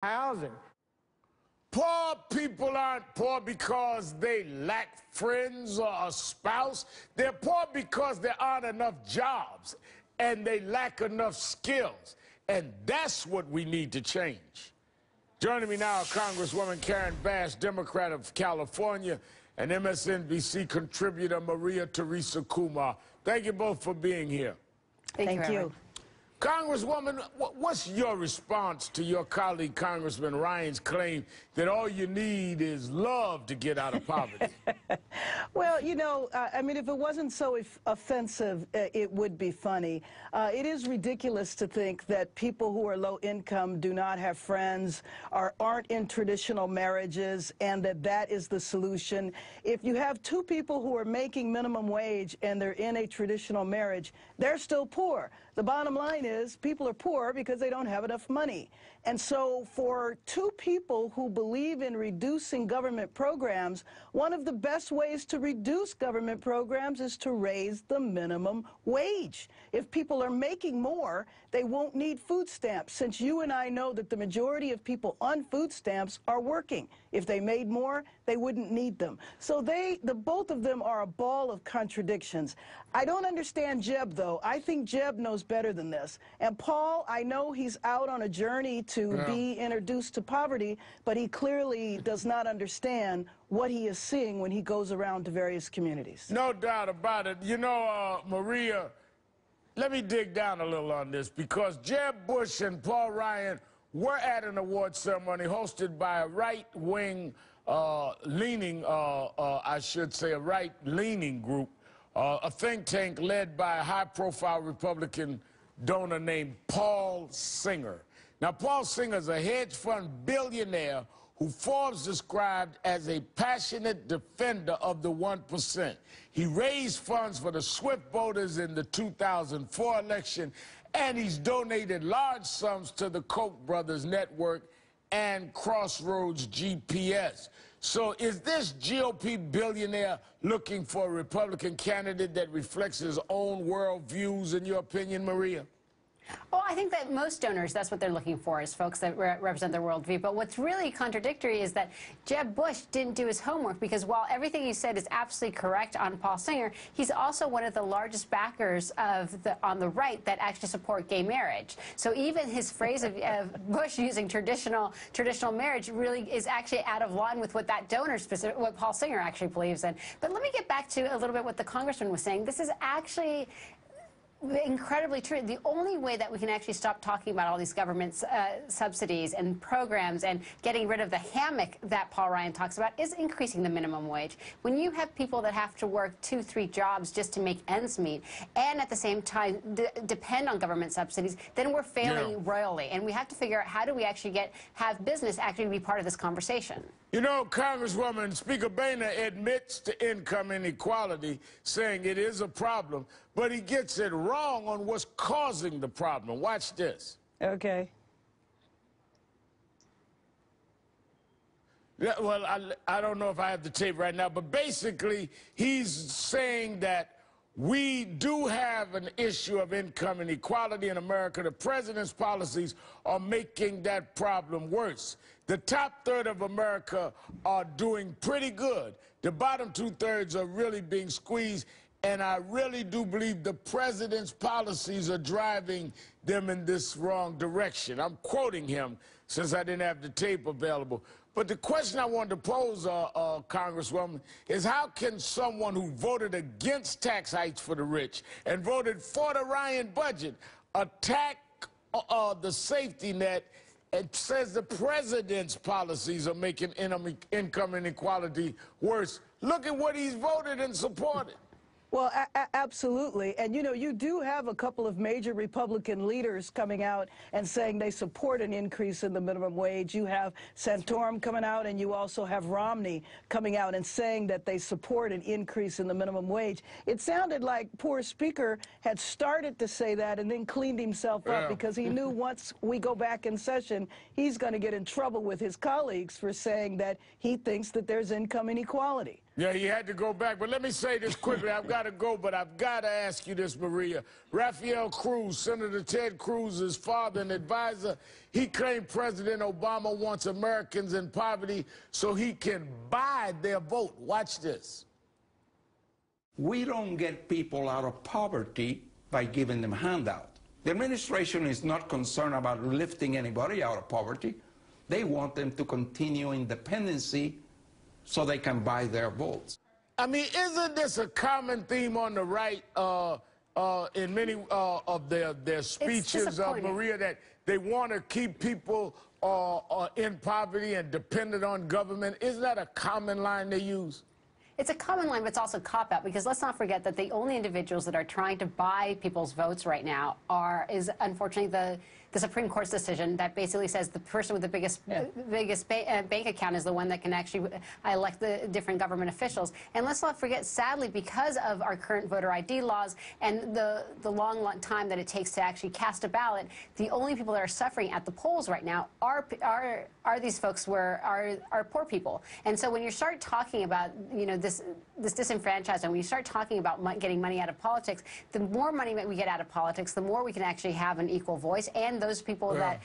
housing. Poor people aren't poor because they lack friends or a spouse. They're poor because there aren't enough jobs and they lack enough skills. And that's what we need to change. Joining me now, Congresswoman Karen Bass, Democrat of California, and MSNBC contributor Maria Teresa Kumar. Thank you both for being here. Thank you. Congresswoman, what's your response to your colleague Congressman Ryan's claim that all you need is love to get out of poverty? Well, you know, I mean, if it wasn't so offensive, it would be funny. It is ridiculous to think that people who are low income do not have friends or aren't in traditional marriages and that is the solution. If you have two people who are making minimum wage and they're in a traditional marriage, they're still poor. The bottom line is people are poor because they don't have enough money. And so for two people who believe in reducing government programs, one of the best ways to reduce government programs is to raise the minimum wage. If people are making more, they won't need food stamps, since you and I know that the majority of people on food stamps are working. If they made more, they wouldn't need them. So both of them are a ball of contradictions. I don't understand Jeb, though. I think Jeb knows better than this. And Paul, I know he's out on a journey to be introduced to poverty, but he clearly does not understand what he is seeing when he goes around to various communities. No doubt about it. You know, Maria, let me dig down a little on this, because Jeb Bush and Paul Ryan were at an award ceremony hosted by a right-wing leaning, I should say a right-leaning group, a think tank led by a high-profile Republican donor named Paul Singer. Now, Paul Singer is a hedge fund billionaire who Forbes described as a passionate defender of the 1%. He raised funds for the SWIFT voters in the 2004 election, and he's donated large sums to the Koch brothers network and Crossroads GPS. So is this GOP billionaire looking for a Republican candidate that reflects his own worldviews, in your opinion, Maria? Well, I think that most donors, that's what they're looking for, is folks that represent their worldview. But what's really contradictory is that Jeb Bush didn't do his homework, because while everything he said is absolutely correct on Paul Singer, he's also one of the largest backers on the right that actually support gay marriage. So even his phrase of Bush using traditional marriage really is actually out of line with what that donor, what Paul Singer actually believes in. But let me get back to a little bit what the congressman was saying. This is actually incredibly true. The only way that we can actually stop talking about all these government subsidies and programs and getting rid of the hammock that Paul Ryan talks about is increasing the minimum wage. When you have people that have to work 2, 3 jobs just to make ends meet, and at the same time depend on government subsidies, then we're failing royally. And we have to figure out, how do we actually have business actually be part of this conversation? You know, Congresswoman, Speaker Boehner admits to income inequality, saying it is a problem, but he gets it wrong on what's causing the problem. Watch this. Okay. Yeah, well, I don't know if I have the tape right now, but basically he's saying that we do have an issue of income inequality in America. The president's policies are making that problem worse. The top third of America are doing pretty good. The bottom 2/3 are really being squeezed, and I really do believe the president's policies are driving them in this wrong direction. I'm quoting him since I didn't have the tape available. But the question I wanted to pose, Congresswoman, is how can someone who voted against tax hikes for the rich and voted for the Ryan budget attack the safety net and says the president's policies are making income inequality worse? Look at what he's voted and supported. Well, absolutely. And, you know, you do have a couple of major Republican leaders coming out and saying they support an increase in the minimum wage. You have Santorum coming out, and you also have Romney coming out and saying that they support an increase in the minimum wage. It sounded like poor Speaker had started to say that and then cleaned himself up, because he knew once we go back in session, he's going to get in trouble with his colleagues for saying that he thinks that there's income inequality. Yeah, he had to go back. But let me say this quickly. I've got to go, but I've got to ask you this, Maria. Rafael Cruz, Senator Ted Cruz's father and advisor, he claimed President Obama wants Americans in poverty so he can buy their vote. Watch this. We don't get people out of poverty by giving them handout. The administration is not concerned about lifting anybody out of poverty. They want them to continue independency so they can buy their votes. I mean, isn't this a common theme on the right in many of their speeches, Maria, that they want to keep people in poverty and dependent on government? Isn't that a common line they use? It's a common line, but it's also cop-out, because let's not forget that the only individuals that are trying to buy people's votes right now is unfortunately the Supreme Court's decision that basically says the person with the biggest bank account is the one that can actually elect the different government officials. And let's not forget, sadly, because of our current voter ID laws and the long time that it takes to actually cast a ballot, the only people that are suffering at the polls right now are these folks are poor people. And so when you start talking about, you know, this disenfranchisement, when you start talking about getting money out of politics, the more money that we get out of politics, the more we can actually have an equal voice, and those people that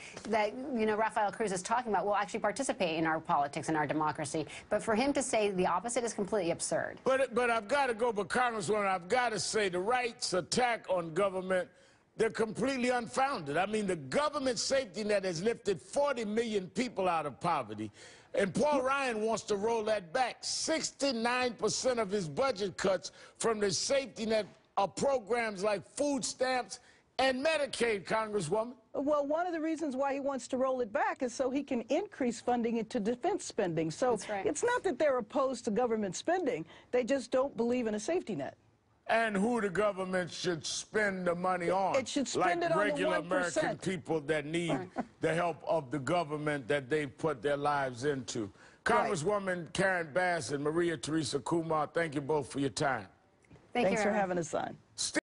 you know, Rafael Cruz is talking about will actually participate in our politics and our democracy. But for him to say the opposite is completely absurd. But I've got to go, but Congresswoman, I've got to say the right's attack on government, they're completely unfounded. I mean, the government safety net has lifted 40 million people out of poverty. And Paul Ryan wants to roll that back. 69% of his budget cuts from the safety net are programs like food stamps and Medicaid, Congresswoman. Well, one of the reasons why he wants to roll it back is so he can increase funding into defense spending. So it's not that they're opposed to government spending. They just don't believe in a safety net. And who the government should spend the money on. It should spend it on the 1%. Like regular American people that need the help of the government that they've put their lives into. Congresswoman Karen Bass and Maria Teresa Kumar, thank you both for your time. Thanks for having us on.